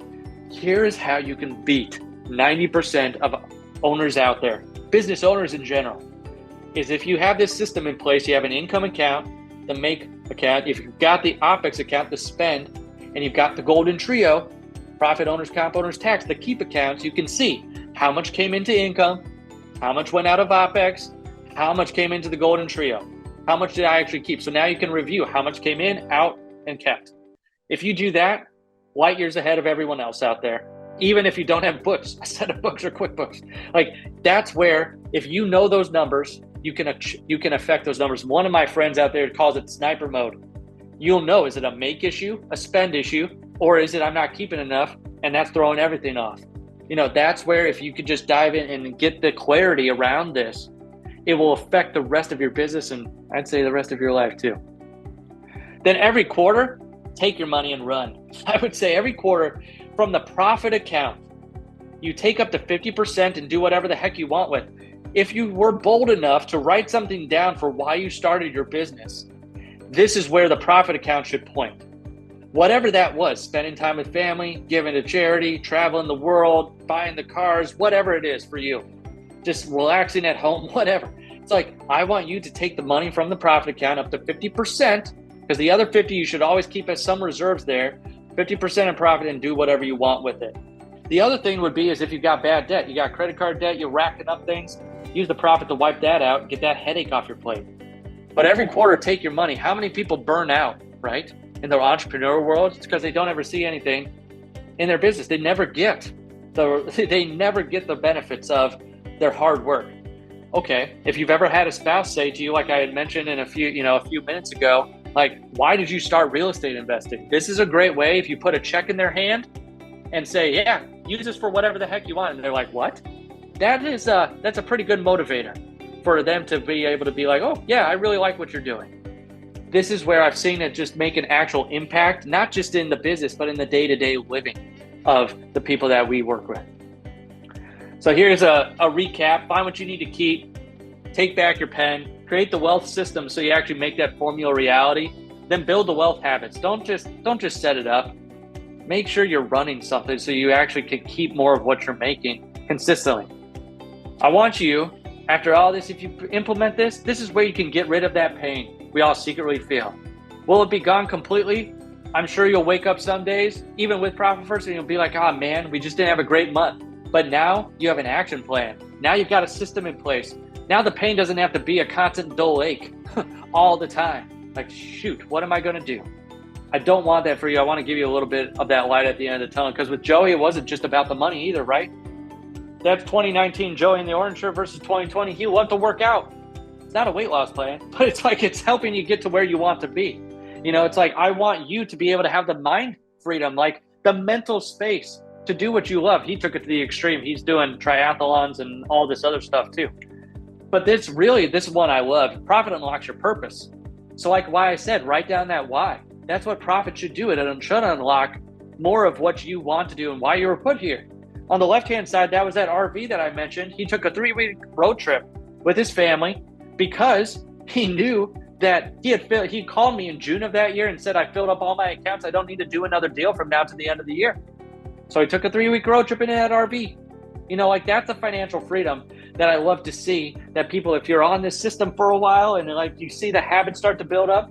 Here's how you can beat 90% of owners out there, business owners in general, is if you have this system in place, you have an income account, the make account, if you've got the OPEX account, the spend, and you've got the golden trio, profit owners, comp owners, tax, the keep accounts, you can see how much came into income, how much went out of OPEX, how much came into the golden trio, how much did I actually keep? So now you can review how much came in, out, and kept. If you do that, light years ahead of everyone else out there, even if you don't have books, a set of books or QuickBooks. Like, that's where, if you know those numbers, you can affect those numbers. One of my friends out there calls it sniper mode. You'll know, is it a make issue, a spend issue, or is it I'm not keeping enough and that's throwing everything off? That's where, if you could just dive in and get the clarity around this, it will affect the rest of your business, and I'd say the rest of your life too. Then every quarter, take your money and run. I would say every quarter from the profit account, you take up to 50% and do whatever the heck you want with. If you were bold enough to write something down for why you started your business, this is where the profit account should point. Whatever that was, spending time with family, giving to charity, traveling the world, buying the cars, whatever it is for you, just relaxing at home, whatever. It's like, I want you to take the money from the profit account up to 50%, because the other 50 you should always keep as some reserves there, 50% in profit, and do whatever you want with it. The other thing would be is if you've got bad debt, you got credit card debt, you're racking up things, use the profit to wipe that out, get that headache off your plate. But every quarter, take your money. How many people burn out, right? In the entrepreneur world, it's because they don't ever see anything in their business. They never get the benefits of their hard work. Okay, if you've ever had a spouse say to you, like I had mentioned in a few minutes ago, like, why did you start real estate investing? This is a great way if you put a check in their hand and say, yeah, use this for whatever the heck you want. And they're like, what? That's a pretty good motivator for them to be able to be like, oh yeah, I really like what you're doing. This is where I've seen it just make an actual impact, not just in the business, but in the day-to-day living of the people that we work with. So here's a recap. Find what you need to keep, take back your pen, create the wealth system so you actually make that formula reality, then build the wealth habits. Don't just set it up. Make sure you're running something so you actually can keep more of what you're making consistently. I want you, after all this, if you implement this, this is where you can get rid of that pain we all secretly feel. Will it be gone completely? I'm sure you'll wake up some days, even with Profit First, and you'll be like, oh man, we just didn't have a great month. But now you have an action plan. Now you've got a system in place. Now the pain doesn't have to be a constant dull ache all the time. Like, shoot, what am I gonna do? I don't want that for you. I want to give you a little bit of that light at the end of the tunnel, because with Joey, it wasn't just about the money either, right? That's 2019 Joey in the orange shirt versus 2020. He loved to work out. It's not a weight loss plan, but it's like it's helping you get to where you want to be. It's like, I want you to be able to have the mind freedom, like the mental space to do what you love. He took it to the extreme. He's doing triathlons and all this other stuff too. But this one I love. Profit unlocks your purpose. So like why I said, write down that why. That's what profit should do. It should unlock more of what you want to do and why you were put here. On the left-hand side, that was that RV that I mentioned. He took a 3-week road trip with his family because he knew that he called me in June of that year and said, I filled up all my accounts. I don't need to do another deal from now to the end of the year. So he took a 3-week road trip in that RV. Like that's the financial freedom that I love to see, that people, if you're on this system for a while and like you see the habits start to build up,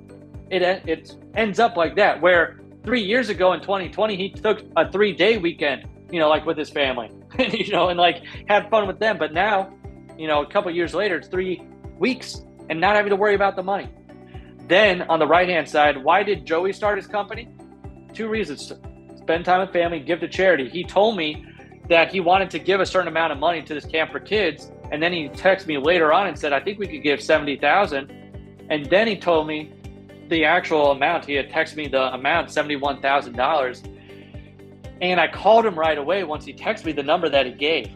it ends up like that, where 3 years ago in 2020, he took a 3-day weekend, like with his family, and like had fun with them. But now, a couple years later, it's 3 weeks and not having to worry about the money. Then on the right-hand side, why did Joey start his company? 2 reasons: spend time with family, give to charity. He told me that he wanted to give a certain amount of money to this camp for kids. And then he texted me later on and said, I think we could give 70,000. And then he told me the actual amount. He had texted me the amount, $71,000. And I called him right away once he texted me the number that he gave.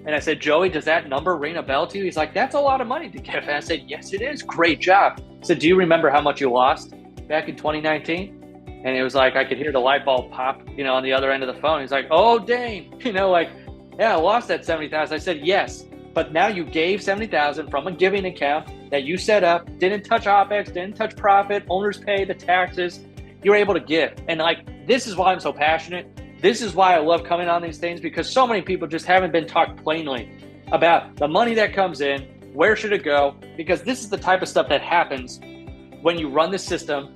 And I said, Joey, does that number ring a bell to you? He's like, that's a lot of money to give. And I said, yes, it is. Great job. I said, do you remember how much you lost back in 2019? And it was like, I could hear the light bulb pop, on the other end of the phone. He's like, oh, dang, yeah, I lost that 70,000. I said, yes, but now you gave 70,000 from a giving account that you set up, didn't touch OpEx, didn't touch profit, owner's pay, the taxes. You were able to give. And this is why I'm so passionate. This is why I love coming on these things, because so many people just haven't been taught plainly about the money that comes in, where should it go? Because this is the type of stuff that happens when you run the system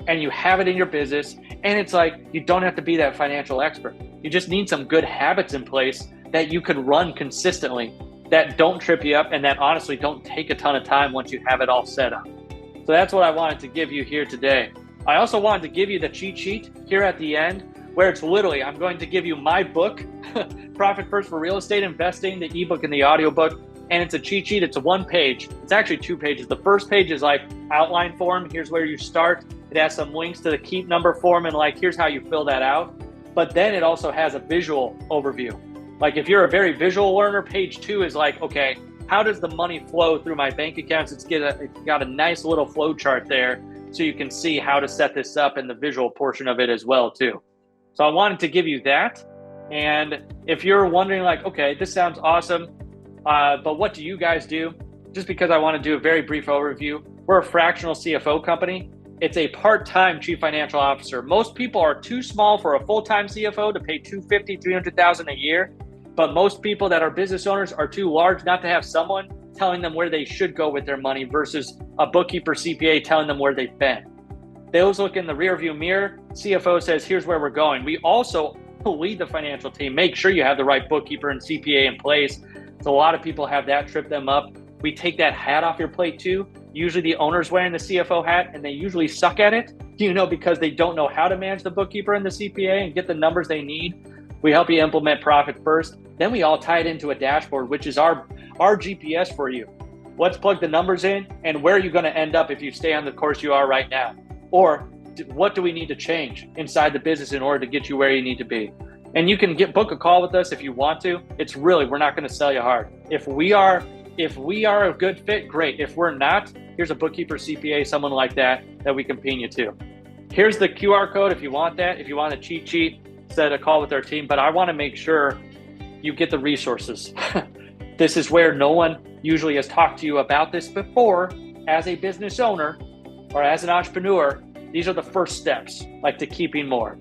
and you have it in your business. And it's like, you don't have to be that financial expert. You just need some good habits in place that you could run consistently, that don't trip you up, and that honestly don't take a ton of time once you have it all set up. So that's what I wanted to give you here today. I also wanted to give you the cheat sheet here at the end, where it's literally, I'm going to give you my book, Profit First for Real Estate Investing, the ebook and the audiobook. And it's a cheat sheet. It's a 1 page. It's actually 2 pages. The first page is like outline form. Here's where you start. It has some links to the keep number form and here's how you fill that out. But then it also has a visual overview. Like if you're a very visual learner, page 2 is like, okay, how does the money flow through my bank accounts? It's got a nice little flow chart there so you can see how to set this up in the visual portion of it as well too. So I wanted to give you that. And if you're wondering okay, this sounds awesome, but what do you guys do? Just because I want to do a very brief overview, we're a fractional CFO company. It's a part-time chief financial officer. Most people are too small for a full-time CFO to pay $250,000, $300,000 a year. But most people that are business owners are too large not to have someone telling them where they should go with their money versus a bookkeeper CPA telling them where they've been. They always look in the rearview mirror. CFO says, here's where we're going. We also lead the financial team. Make sure you have the right bookkeeper and CPA in place. So a lot of people have that trip them up. We take that hat off your plate too. Usually the owner's wearing the CFO hat and they usually suck at it, because they don't know how to manage the bookkeeper and the CPA and get the numbers they need. We help you implement Profit First. Then we all tie it into a dashboard, which is our GPS for you. Let's plug the numbers in and where are you going to end up if you stay on the course you are right now? Or what do we need to change inside the business in order to get you where you need to be? And you can book a call with us if you want to. It's really, we're not going to sell you hard. If we are a good fit, great. If we're not, here's a bookkeeper, CPA, someone like that we can ping you to. Here's the QR code if you want that. If you want a cheat sheet, set a call with our team. But I want to make sure you get the resources. This is where no one usually has talked to you about this before. As a business owner or as an entrepreneur, these are the first steps, to keeping more.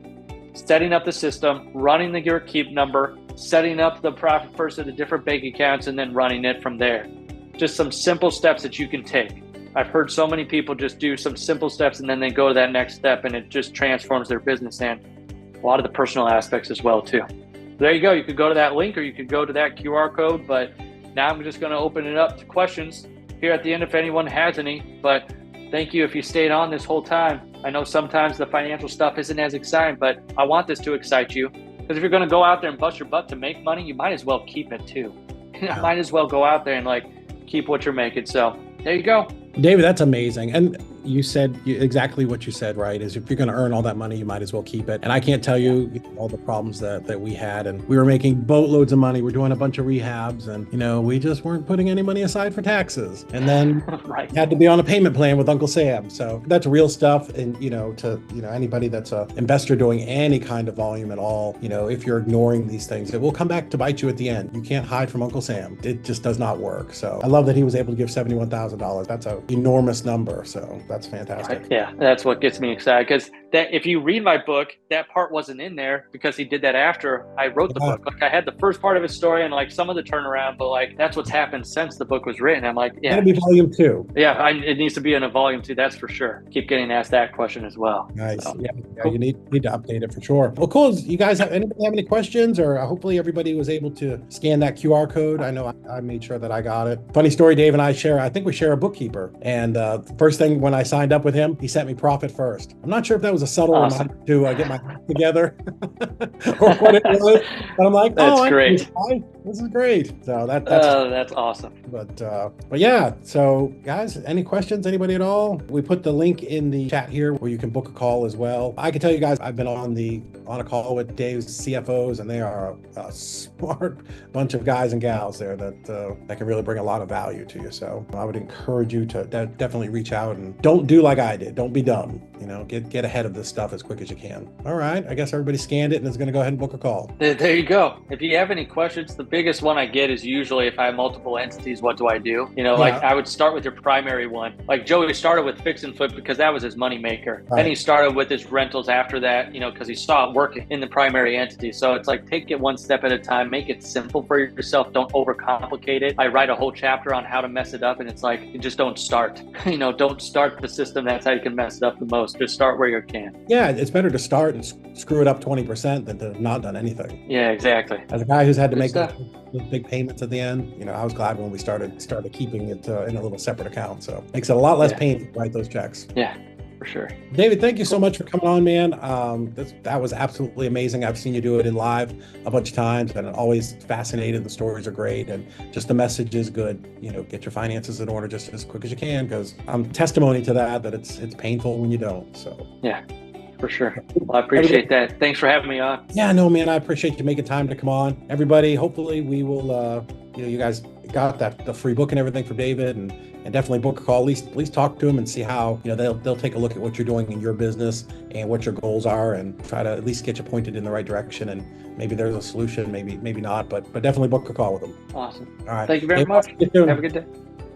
Setting up the system, running your keep number, setting up the Profit First of the different bank accounts, and then running it from there. Just some simple steps that you can take. I've heard so many people just do some simple steps and then they go to that next step and it just transforms their business and a lot of the personal aspects as well too. There you go. You could go to that link or you could go to that QR code, but now I'm just going to open it up to questions here at the end if anyone has any. But thank you if you stayed on this whole time. I know sometimes the financial stuff isn't as exciting, but I want this to excite you. Because if you're going to go out there and bust your butt to make money, you might as well keep it too. Might as well go out there and keep what you're making. So there you go. David, that's amazing. And you said exactly what you said, right? Is if you're going to earn all that money, you might as well keep it. And I can't tell you all the problems that we had. And we were making boatloads of money. We're doing a bunch of rehabs and, we just weren't putting any money aside for taxes. And then right. Had to be on a payment plan with Uncle Sam. So that's real stuff. And, to anybody that's an investor doing any kind of volume at all, if you're ignoring these things, it will come back to bite you at the end. You can't hide from Uncle Sam. It just does not work. So I love that he was able to give $71,000. That's an enormous number. So that's fantastic. Yeah, that's what gets me excited because that if you read my book, that part wasn't in there because he did that after I wrote the book. Like I had the first part of his story and like some of the turnaround, but like that's what's happened since the book was written. I'm like, yeah, That'll be volume 2. Yeah, it needs to be in a volume 2, that's for sure. Keep getting asked that question as well. Nice. So, Yeah, cool. you need to update it for sure. Well, cool. You guys anybody have any questions, or hopefully everybody was able to scan that QR code? I know I made sure that I got it. Funny story, Dave and I think we share a bookkeeper. And the first thing when I signed up with him, he sent me profit first. I'm not sure if that was a subtle reminder to get my act together or what it was, but I'm like, that's great. This is great. So that's awesome. But yeah, so guys, any questions, anybody at all? We put the link in the chat here where you can book a call as well. I can tell you guys, I've been on a call with Dave's CFOs, and they are a smart bunch of guys and gals there that can really bring a lot of value to you. So I would encourage you to definitely reach out and don't do like I did. Don't be dumb. Get ahead of this stuff as quick as you can. All right, I guess everybody scanned it and is going to go ahead and book a call. There you go. If you have any questions, the biggest one I get is usually if I have multiple entities, what do I do? Like I would start with your primary one. Like Joey started with fix and flip because that was his money maker. Right. Then he started with his rentals after that, because he saw it working in the primary entity. So it's like, take it one step at a time, make it simple for yourself. Don't overcomplicate it. I write a whole chapter on how to mess it up. And it's like, you just don't start, don't start the system. That's how you can mess it up the most. Just start where you can. Yeah. It's better to start and screw it up 20% than to have not done anything. Yeah, exactly. As a guy who's had to make big payments at the end, I was glad when we started keeping it in a little separate account. So it makes it a lot less painful to write those checks. Yeah, for sure. David, thank you so much for coming on, man. That was absolutely amazing. I've seen you do it in live a bunch of times, and I'm always fascinated. The stories are great, and just the message is good. Get your finances in order just as quick as you can, because I'm testimony to that it's painful when you don't. So yeah. For sure. Well, I appreciate that. Thanks for having me on. Yeah, no, man, I appreciate you making time to come on. Everybody, hopefully we will, you guys got the free book and everything for David, and definitely book a call. At least talk to him and see how, they'll take a look at what you're doing in your business and what your goals are, and try to at least get you pointed in the right direction. And maybe there's a solution, maybe not, but definitely book a call with them. Awesome. All right. Thank you very much. Have a good day.